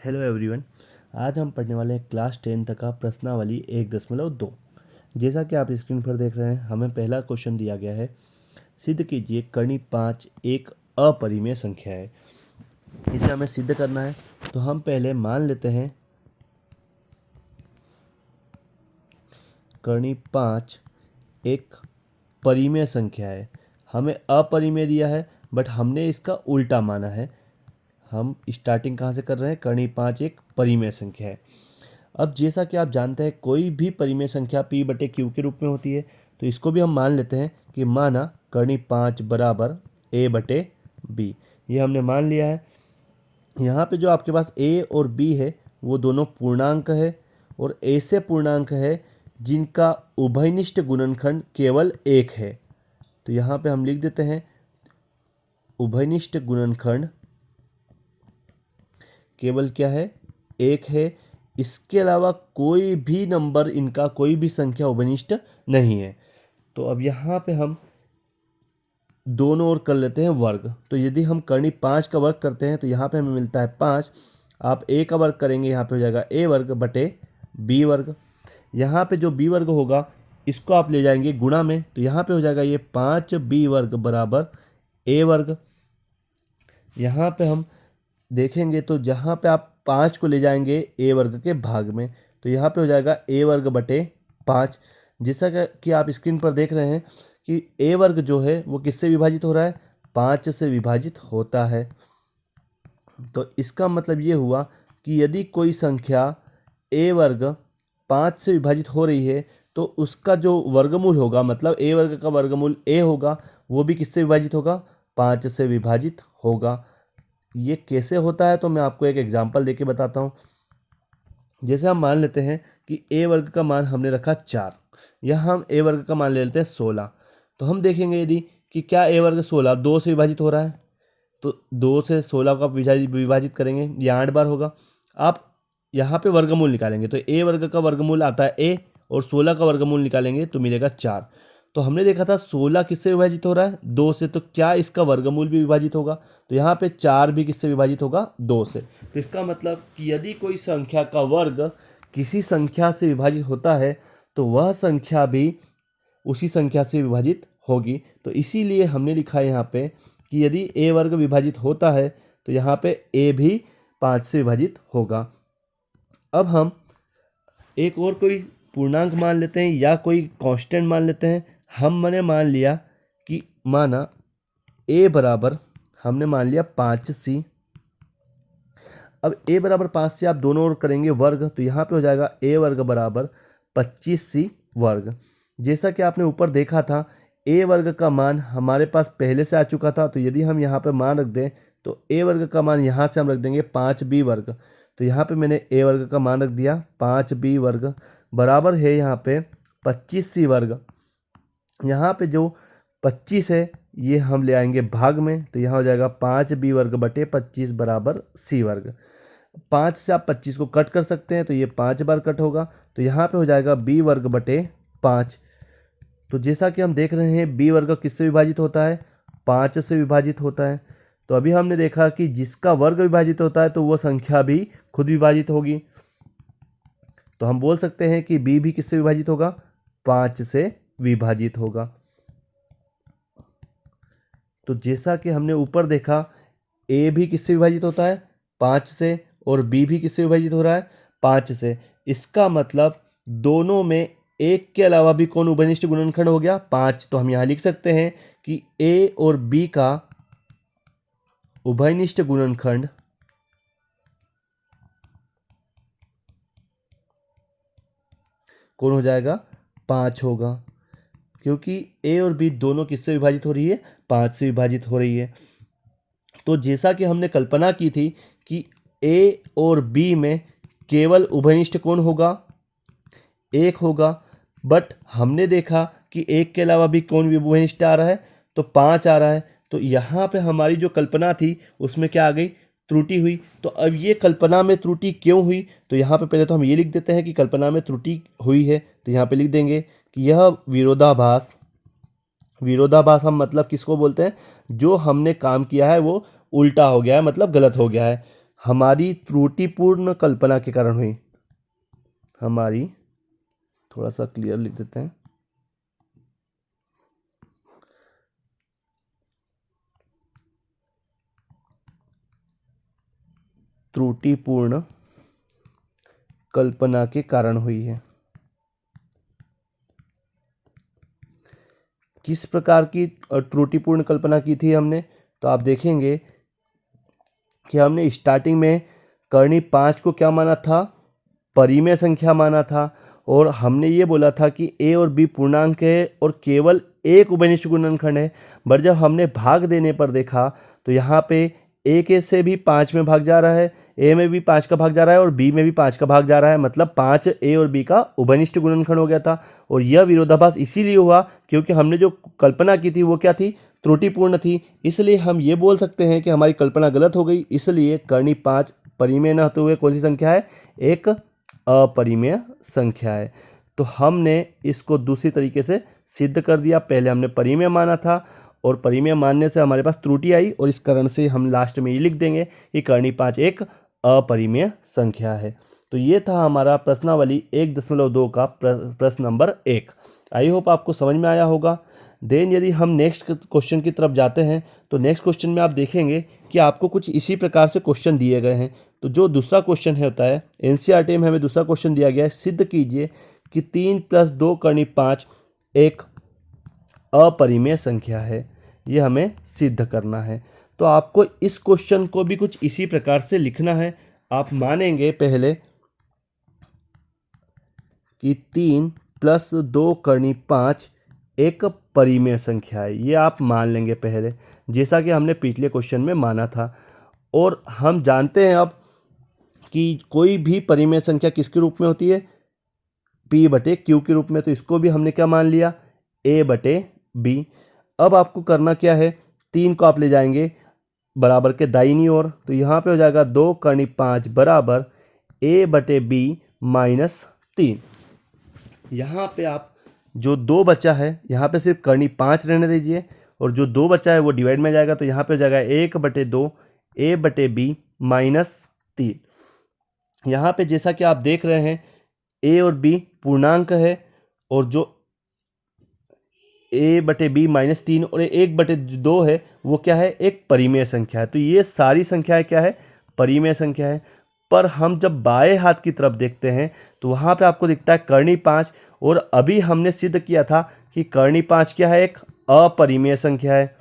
Hello everyone. आज हम पढ़ने वाले हैं क्लास 10 तक का प्रश्नावली 1.2। जैसा कि आप स्क्रीन पर देख रहे हैं, हमें पहला क्वेश्चन दिया गया है, सिद्ध कीजिए कर्णी 5 एक अपरिमेय संख्या है। इसे हमें सिद्ध करना है, तो हम पहले मान लेते हैं कर्णी 5 एक परिमेय संख्या है। हमें अपरिमेय दिया है, बट हमने इसका उल्टा माना है। हम स्टार्टिंग कहाँ से कर रहे हैं? कर्णी 5 एक परिमेय संख्या है। अब जैसा कि आप जानते हैं, कोई भी परिमेय संख्या p/q के रूप में होती है, तो इसको भी हम मान लेते हैं कि माना कर्णी 5 बराबर a/b। ये हमने मान लिया है। यहाँ पे जो आपके पास a और b है वो दोनों पूर्णांक है, और ऐसे पूर्णांक है जिनका उभयनिष्ठ गुणनखंड केवल 1 है। तो यहाँ पे हम लिख देते हैं उभयनिष्ठ गुणनखंड केवल क्या है? 1 है। इसके अलावा कोई भी नंबर, इनका कोई भी संख्या उभयनिष्ठ नहीं है। तो अब यहाँ पे हम दोनों ओर कर लेते हैं वर्ग। तो यदि हम कर्णी 5 का वर्ग करते हैं तो यहाँ पे हमें मिलता है 5। आप a का वर्ग करेंगे, यहाँ पे हो जाएगा a वर्ग बटे b वर्ग। यहाँ पे जो b वर्ग होगा इसको आप ले जाएंगे गुणा में, तो यहाँ पे हो जाएगा ये 5b वर्ग बराबर a वर्ग। यहाँ पे हम देखेंगे तो जहाँ पे आप 5 को ले जाएंगे a वर्ग के भाग में, तो यहाँ पे हो जाएगा a वर्ग बटे 5। जैसा कि आप स्क्रीन पर देख रहे हैं कि a वर्ग जो है वो किससे विभाजित हो रहा है? 5 से विभाजित होता है। तो इसका मतलब ये हुआ कि यदि कोई संख्या a वर्ग 5 से विभाजित हो रही है, तो उसका जो वर्गमूल होगा, मतलब a वर्ग का वर्गमूल a होगा, वो भी किससे विभाजित होगा? 5 से विभाजित होगा। ये कैसे होता है तो मैं आपको एक एग्जांपल देके बताता हूँ। जैसे हम मान लेते हैं कि a वर्ग का मान हमने रखा 4, यहाँ हम a वर्ग का मान ले लेते हैं 16। तो हम देखेंगे यदि कि क्या a वर्ग 16 2 से विभाजित हो रहा है, तो 2 से 16 को आप विभाजित करेंगे, ये 8 बार होगा। आप यहाँ पे वर्गमूल निकालेंगे तो a वर्ग का वर्गमूल आता है a, और 16 का वर्गमूल निकालेंगे तो मिलेगा 4। तो हमने देखा था 16 किससे विभाजित हो रहा है? 2 से। तो क्या इसका वर्गमूल भी विभाजित होगा? तो यहाँ पे 4 भी किससे विभाजित होगा? 2 से। तो इसका मतलब कि यदि कोई संख्या का वर्ग किसी संख्या से विभाजित होता है तो वह संख्या भी उसी संख्या से विभाजित होगी। तो इसीलिए हमने लिखा है यहाँ पे कि यदि a वर्ग विभाजित होता है तो यहाँ पे a भी 5 से विभाजित होगा। अब हम एक और कोई पूर्णांक मान लेते हैं या कोई कांस्टेंट मान लेते हैं। हमने मान लिया कि माना a बराबर, हमने मान लिया 5c। अब a बराबर 5 से आप दोनों ओर करेंगे वर्ग, तो यहाँ पे हो जाएगा a वर्ग बराबर 25c वर्ग। जैसा कि आपने ऊपर देखा था, a वर्ग का मान हमारे पास पहले से आ चुका था, तो यदि हम यहाँ पे मान रख दें तो a वर्ग का मान यहाँ से हम रख देंगे 5b वर्ग। तो यहाँ पे मैंने a वर्ग का मान रख दिया 5b वर्ग बराबर है यहाँ पे 25c वर्ग। यहाँ पे जो 25 है ये हम ले आएंगे भाग में, तो यहाँ हो जाएगा 5b वर्ग बटे 25 बराबर c वर्ग। 5 से आप 25 को कट कर सकते हैं, तो ये 5 बार कट होगा, तो यहाँ पे हो जाएगा b वर्ग बटे 5। तो जैसा कि हम देख रहे हैं b वर्ग किससे विभाजित होता है? 5 से विभाजित होता है। तो अभी हमने देखा कि जिसका वर्ग विभाजित होता है तो वो संख्या भी खुद विभाजित होगी। तो हम बोल सकते हैं कि b भी किससे विभाजित होगा? 5 से विभाजित होगा। तो जैसा कि हमने ऊपर देखा, a भी किससे विभाजित होता है? 5 से, और b भी किससे विभाजित हो रहा है? 5 से। इसका मतलब दोनों में एक के अलावा भी कौन उभयनिष्ठ गुणनखंड हो गया? 5। तो हम यहाँ लिख सकते हैं कि a और b का उभयनिष्ठ गुणनखंड कौन हो जाएगा? 5 होगा, क्योंकि a और b दोनों किससे विभाजित हो रही है? 5 से विभाजित हो रही है। तो जैसा कि हमने कल्पना की थी कि a और b में केवल उभयनिष्ठ कौन होगा? 1 होगा, बट हमने देखा कि 1 के अलावा भी कौन उभयनिष्ठ आ रहा है? तो 5 आ रहा है। तो यहाँ पे हमारी जो कल्पना थी उसमें क्या आ गई? त्रुटि हुई। तो अब ये कल्पना में त्रुटि क्यों हुई? तो यहाँ पे पहले तो हम ये लिख देते हैं कि कल्पना में त्रुटि हुई है। तो यहाँ पे लिख देंगे कि यह विरोधाभास, विरोधाभास हम मतलब किसको बोलते हैं? जो हमने काम किया है वो उल्टा हो गया है, मतलब गलत हो गया है। हमारी त्रुटिपूर्ण कल्पना के कारण हुई। हमारी, थोड़ा सा क्लियर लिख देते हैं, त्रुटिपूर्ण कल्पना के कारण हुई है। किस प्रकार की त्रुटिपूर्ण कल्पना की थी हमने? तो आप देखेंगे कि हमने स्टार्टिंग में कर्णी 5 को क्या माना था? परिमेय संख्या माना था, और हमने ये बोला था कि ए और बी पूर्णांक है और केवल एक उभयनिष्ठ गुणनखंड है। बट जब हमने भाग देने पर देखा तो यहाँ पे ए के से भी 5 में भाग जा रहा है, ए में भी 5 का भाग जा रहा है और बी में भी 5 का भाग जा रहा है, मतलब 5 ए और बी का उभयनिष्ठ गुणनखंड हो गया था। और यह विरोधाभास इसीलिए हुआ क्योंकि हमने जो कल्पना की थी वो क्या थी? त्रुटिपूर्ण थी। इसलिए हम ये बोल सकते हैं कि हमारी कल्पना गलत हो गई। इसलिए कर्णी 5 परिमेय न होते हुए कौन सी संख्या है? एक अपरिमेय संख्या है। तो हमने इसको दूसरी तरीके से सिद्ध कर दिया। पहले हमने परिमेय माना था और परिमेय मानने से हमारे पास त्रुटि आई, और इस कारण से हम लास्ट में ये लिख देंगे कि कर्णी 5 एक अपरिमेय संख्या है। तो ये था हमारा प्रश्नावली 1.2 का प्रश्न नंबर 1। आई होप आपको समझ में आया होगा। देन यदि हम नेक्स्ट क्वेश्चन की तरफ जाते हैं तो नेक्स्ट क्वेश्चन में आप देखेंगे कि आपको कुछ इसी प्रकार से क्वेश्चन दिए गए हैं। तो जो दूसरा क्वेश्चन है होता है, एनसीईआरटी में हमें दूसरा क्वेश्चन दिया गया है, सिद्ध कीजिए कि 3 + 2 कर्णी 5 एक अपरिमेय संख्या है। ये हमें सिद्ध करना है। तो आपको इस क्वेश्चन को भी कुछ इसी प्रकार से लिखना है। आप मानेंगे पहले कि 3 + 2 कर्णी 5 एक परिमेय संख्या है। ये आप मान लेंगे पहले, जैसा कि हमने पिछले क्वेश्चन में माना था। और हम जानते हैं अब कि कोई भी परिमेय संख्या किसके रूप में होती है? P/Q के रूप में। तो इसको भी हमने क्या मान लिया? A/B। अब आपको करना क्या है? 3 को आप ले जाएंगे बराबर के दाहिनी ओर, तो यहाँ पे हो जाएगा 2 कर्णी 5 बराबर A/B - 3। यहाँ पे आप जो 2 बचा है यहाँ पे सिर्फ कर्णी 5 रहने दीजिए, और जो 2 बचा है वो डिवाइड में जाएगा, तो यहाँ पे हो जाएगा 1/2 A/B - 3। यहाँ पे जैसा कि आप देख रहे हैं A और B पूर्णांक है, और जो A/B - 3 और 1/2 है वो क्या है? एक परिमेय संख्या है। तो ये सारी संख्याएं क्या है? परिमेय संख्या है। पर हम जब बाएं हाथ की तरफ देखते हैं तो वहाँ पे आपको दिखता है कर्णी 5, और अभी हमने सिद्ध किया था कि कर्णी 5 क्या है? एक अपरिमेय संख्या है।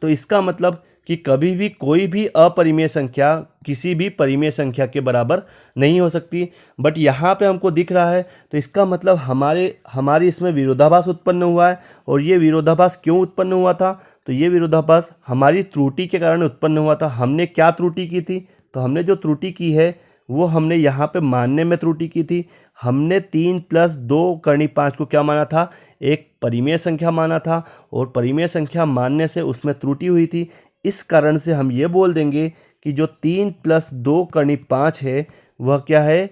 तो इसका मतलब कि कभी भी कोई भी अपरिमेय संख्या किसी भी परिमेय संख्या के बराबर नहीं हो सकती। बट यहाँ पे हमको दिख रहा है, तो इसका मतलब हमारी इसमें विरोधाभास उत्पन्न हुआ है। और ये विरोधाभास क्यों उत्पन्न हुआ था? तो ये विरोधाभास हमारी त्रुटि के कारण उत्पन्न हुआ था। हमने क्या त्रुटि की थी? तो हमने जो त्रुटि की है वो हमने यहाँ पे मानने में त्रुटि की थी। हमने 3 + 2 कर्णी 5 को क्या माना था? एक परिमेय संख्या माना था, और परिमेय संख्या मानने से उसमें त्रुटि हुई थी। इस कारण से हम ये बोल देंगे कि जो 3 + 2 कर्णी 5 है वह क्या है?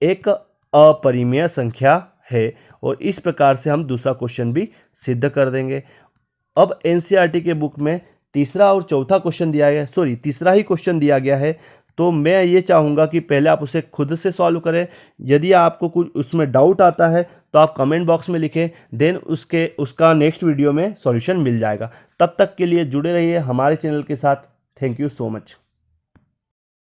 एक अपरिमेय संख्या है। और इस प्रकार से हम दूसरा क्वेश्चन भी सिद्ध कर देंगे। अब एनसीईआरटी के बुक में तीसरा और चौथा क्वेश्चन दिया गया, तीसरा ही क्वेश्चन दिया गया है। तो मैं ये चाहूँगा कि पहले आप उसे खुद से सॉल्व करें। यदि आपको कुछ उसमें डाउट आता है तो आप कमेंट बॉक्स में लिखें, देन उसका नेक्स्ट वीडियो में सॉल्यूशन मिल जाएगा। तब तक के लिए जुड़े रहिए हमारे चैनल के साथ। Thank you so much.